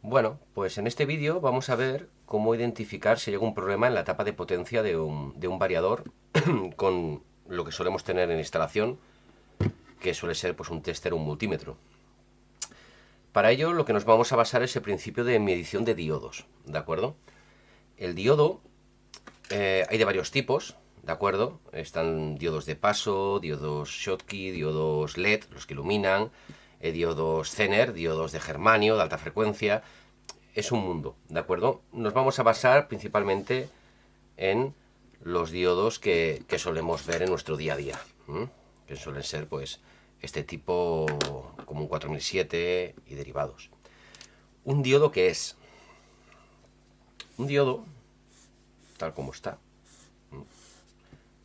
Bueno, pues en este vídeo vamos a ver cómo identificar si hay algún problema en la tapa de potencia de un variador con lo que solemos tener en instalación, que suele ser pues un tester o un multímetro. Para ello lo que nos vamos a basar es el principio de medición de diodos, ¿de acuerdo? El diodo hay de varios tipos, ¿de acuerdo? Están diodos de paso, diodos Schottky, diodos LED, los que iluminan, diodos Zener, diodos de germanio, de alta frecuencia. Es un mundo, ¿de acuerdo? Nos vamos a basar principalmente en los diodos que solemos ver en nuestro día a día, que suelen ser pues este tipo como un 4007 y derivados. ¿Un diodo qué es? Un diodo, tal como está,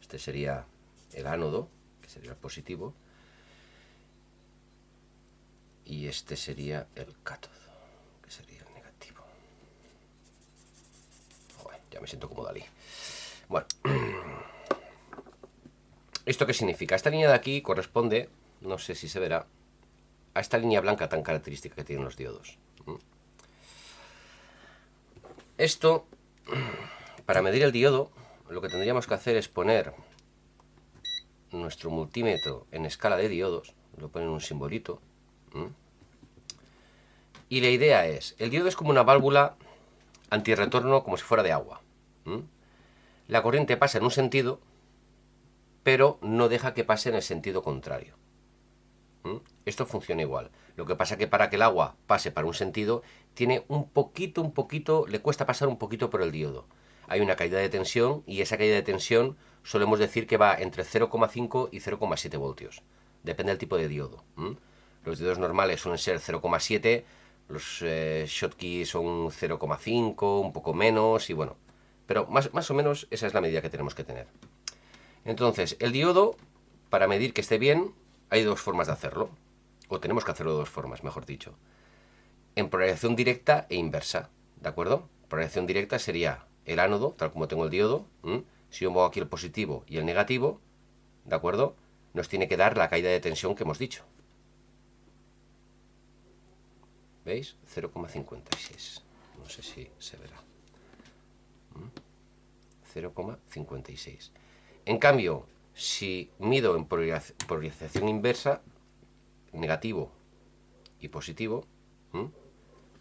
este sería el ánodo, que sería el positivo, y este sería el cátodo, que sería el negativo. Joder, ya me siento como Dalí. Bueno, ¿esto qué significa? Esta línea de aquí corresponde, no sé si se verá, a esta línea blanca tan característica que tienen los diodos. Esto, para medir el diodo, lo que tendríamos que hacer es poner nuestro multímetro en escala de diodos, lo ponen un simbolito, y la idea es, el diodo es como una válvula antirretorno como si fuera de agua. La corriente pasa en un sentido, pero no deja que pase en el sentido contrario. Esto funciona igual. Lo que pasa es que para que el agua pase para un sentido, tiene un poquito, le cuesta pasar un poquito por el diodo. Hay una caída de tensión y esa caída de tensión solemos decir que va entre 0,5 y 0,7 voltios. Depende del tipo de diodo. Los diodos normales suelen ser 0,7, los Schottky son 0,5, un poco menos y bueno. Pero más o menos esa es la medida que tenemos que tener. Entonces, el diodo, para medir que esté bien, hay dos formas de hacerlo. O tenemos que hacerlo de dos formas, mejor dicho. En polarización directa e inversa, ¿de acuerdo? Polarización directa sería el ánodo, tal como tengo el diodo. Si yo muevo aquí el positivo y el negativo, ¿de acuerdo? Nos tiene que dar la caída de tensión que hemos dicho. ¿Veis? 0,56. No sé si se verá. 0,56. En cambio, si mido en polarización inversa, negativo y positivo,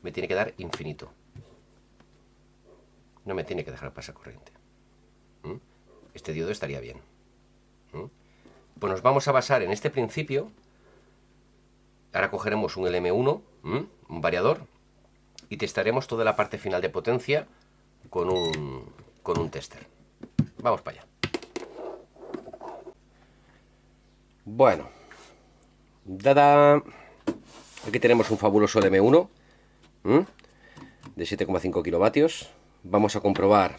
me tiene que dar infinito. No me tiene que dejar pasar corriente. Este diodo estaría bien. Pues nos vamos a basar en este principio. Ahora cogeremos un LM1, un variador, y testaremos toda la parte final de potencia con un tester. Vamos para allá. Bueno, dada, aquí tenemos un fabuloso LM1 de 7,5 kilovatios. Vamos a comprobar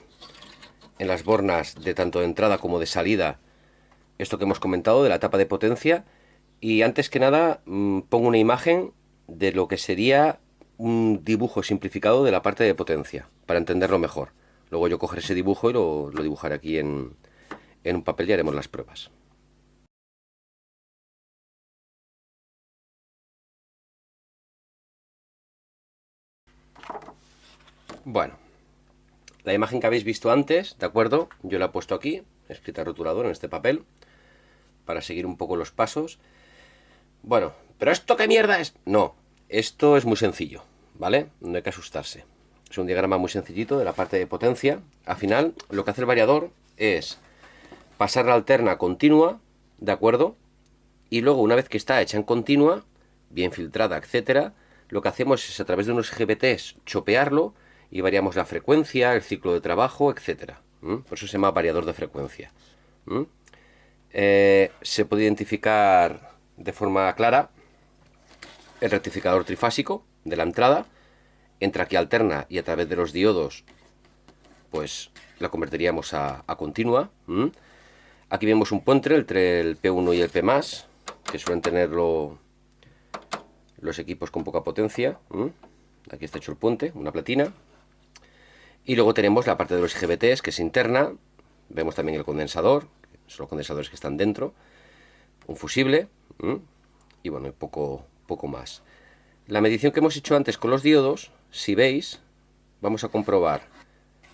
en las bornas de tanto de entrada como de salida esto que hemos comentado de la tapa de potencia. Y antes que nada pongo una imagen de lo que sería un dibujo simplificado de la parte de potencia, para entenderlo mejor. Luego yo cogeré ese dibujo y lo dibujaré aquí en un papel y haremos las pruebas. Bueno, la imagen que habéis visto antes, ¿de acuerdo? Yo la he puesto aquí, escrita rotulador en este papel, para seguir un poco los pasos. Bueno, ¿pero esto qué mierda es? No, esto es muy sencillo, ¿vale? No hay que asustarse. Es un diagrama muy sencillito de la parte de potencia. Al final, lo que hace el variador es pasar la alterna continua, ¿de acuerdo? Y luego, una vez que está hecha en continua, bien filtrada, etcétera, lo que hacemos es a través de unos GBTs chopearlo y variamos la frecuencia, el ciclo de trabajo, etcétera. Por eso se llama variador de frecuencia. Se puede identificar de forma clara el rectificador trifásico de la entrada. Entra aquí alterna y a través de los diodos pues la convertiríamos a continua. Aquí vemos un puente entre el P1 y el P+, que suelen tenerlo los equipos con poca potencia. Aquí está hecho el puente, una platina. Y luego tenemos la parte de los IGBTs, que es interna. Vemos también el condensador, son los condensadores que están dentro. Un fusible. Y bueno, poco más. La medición que hemos hecho antes con los diodos si veis, vamos a comprobar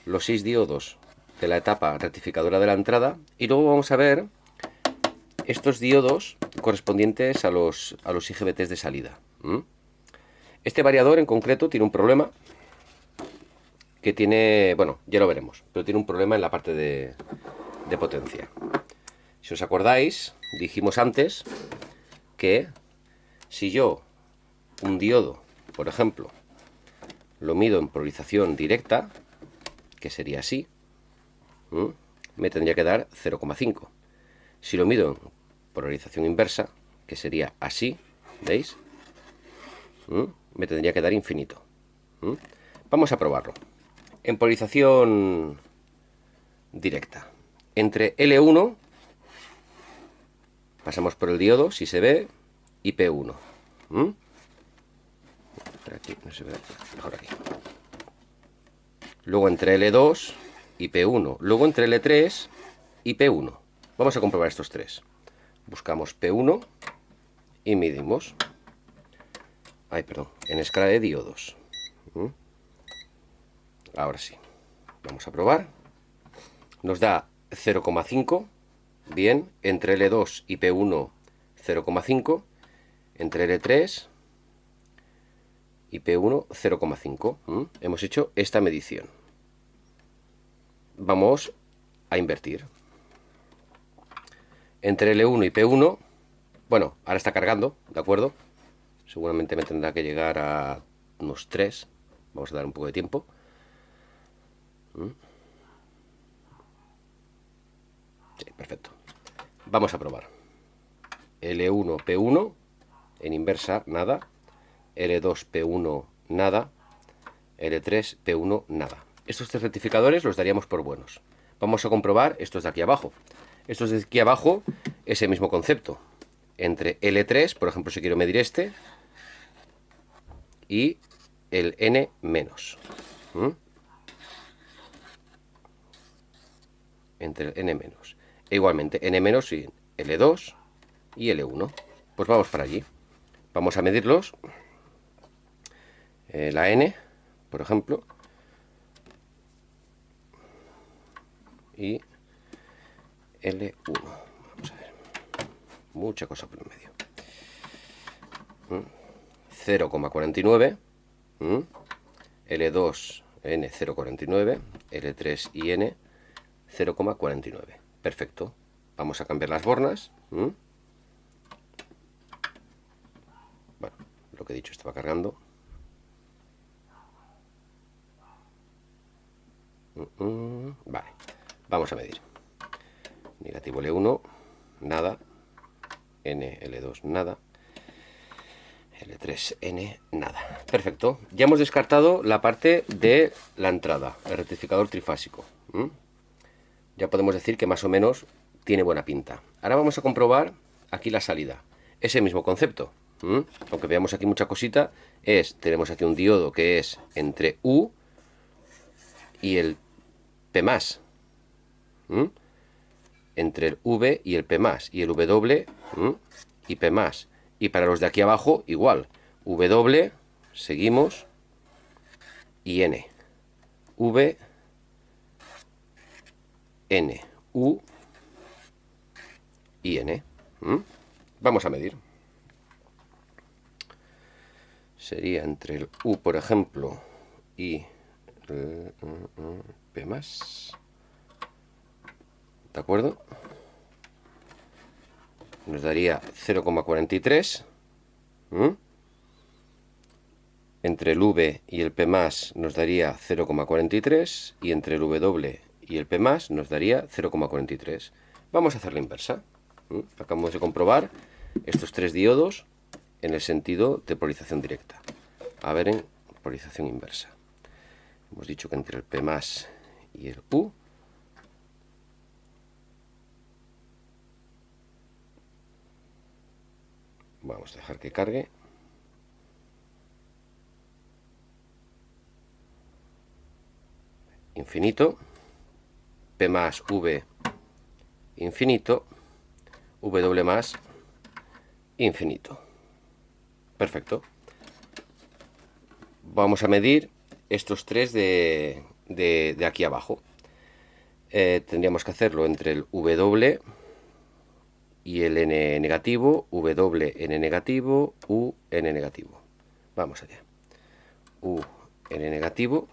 los 6 diodos de la etapa rectificadora de la entrada y luego vamos a ver estos diodos correspondientes a los IGBTs de salida. Este variador en concreto tiene un problema que tiene, bueno, ya lo veremos, pero tiene un problema en la parte de potencia. Si os acordáis, dijimos antes que si yo un diodo, por ejemplo, lo mido en polarización directa, que sería así, me tendría que dar 0,5. Si lo mido en polarización inversa, que sería así, ¿veis? Me tendría que dar infinito. Vamos a probarlo. En polarización directa, entre L1, pasamos por el diodo, si se ve, y P1. Aquí, no se ve, mejor aquí. Luego entre L2 y P1. Luego entre L3 y P1. Vamos a comprobar estos tres. Buscamos P1 y midimos. Ay, perdón, en escala de diodos. Ahora sí. Vamos a probar. Nos da 0,5. Bien, entre L2 y P1 0,5. Entre L3 y P1 0,5. Hemos hecho esta medición. Vamos a invertir. Entre L1 y P1, bueno, ahora está cargando, ¿de acuerdo? Seguramente me tendrá que llegar a unos 3. Vamos a dar un poco de tiempo. Sí, perfecto. Vamos a probar. L1, P1, en inversa, nada. L2, P1, nada. L3, P1, nada. Estos tres rectificadores los daríamos por buenos. Vamos a comprobar estos de aquí abajo. Estos de aquí abajo, ese mismo concepto. Entre L3, por ejemplo, si quiero medir este, y el N menos. Entre el N menos. E igualmente, N menos y L2 y L1. Pues vamos para allí. Vamos a medirlos. La N, por ejemplo. Y L1. Vamos a ver. Mucha cosa por el medio. 0,49. L2, N 0,49. L3 y N 0,49. Perfecto. Vamos a cambiar las bornas. Bueno, lo que he dicho, estaba cargando. Vale. Vamos a medir. Negativo L1, nada. N, L2, nada. L3, N, nada. Perfecto. Ya hemos descartado la parte de la entrada, el rectificador trifásico. Ya podemos decir que más o menos tiene buena pinta. Ahora vamos a comprobar aquí la salida. Ese mismo concepto. Aunque veamos aquí mucha cosita, tenemos aquí un diodo que es entre U y el P+. Entre el V y el P+, y el W y P+. Y para los de aquí abajo, igual. W, seguimos, y N. V, N, U y N. Vamos a medir. Sería entre el U, por ejemplo, y el P+. ¿De acuerdo? Nos daría 0,43. Entre el V y el P+, nos daría 0,43. Y entre el W y el P+, nos daría 0,43. Vamos a hacer la inversa. Acabamos de comprobar estos tres diodos en el sentido de polarización directa. A ver, en polarización inversa. Hemos dicho que entre el P+ y el U vamos a dejar que cargue. Infinito. P más V infinito. W más infinito. Perfecto. Vamos a medir estos tres de aquí abajo. Tendríamos que hacerlo entre el W y el N negativo, W, N negativo, U, N negativo. Vamos allá. U, N negativo.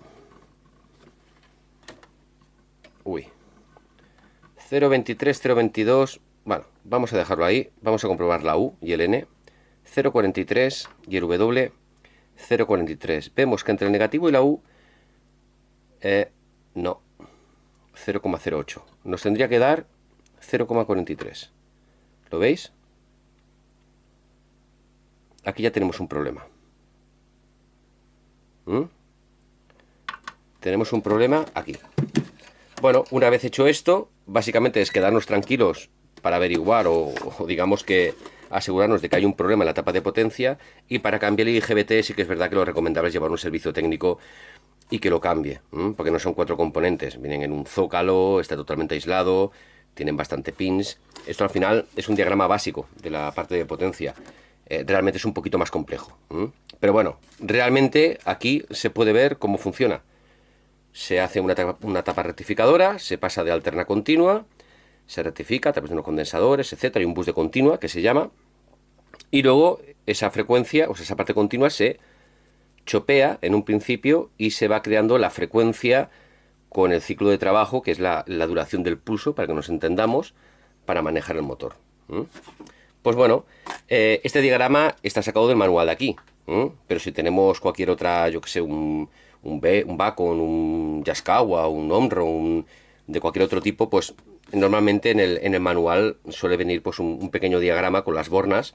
Uy. 0,23, 0,22. Bueno, vamos a dejarlo ahí. Vamos a comprobar la U y el N. 0,43 y el W 0,43. Vemos que entre el negativo y la U no, 0,08. Nos tendría que dar 0,43. ¿Lo veis? Aquí ya tenemos un problema. Tenemos un problema aquí. Bueno, una vez hecho esto, básicamente es quedarnos tranquilos para averiguar o digamos que asegurarnos de que hay un problema en la tapa de potencia, y para cambiar el IGBT sí que es verdad que lo recomendable es llevar un servicio técnico y que lo cambie, porque no son 4 componentes, vienen en un zócalo, está totalmente aislado, tienen bastante pins. Esto al final es un diagrama básico de la parte de potencia. Realmente es un poquito más complejo, pero bueno, realmente aquí se puede ver cómo funciona. Se hace una tapa rectificadora, se pasa de alterna a continua, se rectifica a través de unos condensadores, etcétera, y un bus de continua que se llama, y luego esa frecuencia, o sea, esa parte continua se chopea en un principio y se va creando la frecuencia con el ciclo de trabajo, que es la duración del pulso, para que nos entendamos, para manejar el motor. Pues bueno, este diagrama está sacado del manual de aquí, pero si tenemos cualquier otra, yo que sé, un Bacon, un Yaskawa, un Omron, de cualquier otro tipo, pues normalmente en el manual suele venir pues un pequeño diagrama con las bornas,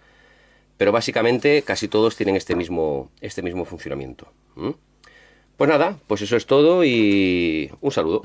pero básicamente casi todos tienen este mismo funcionamiento. Pues nada, pues eso es todo y un saludo.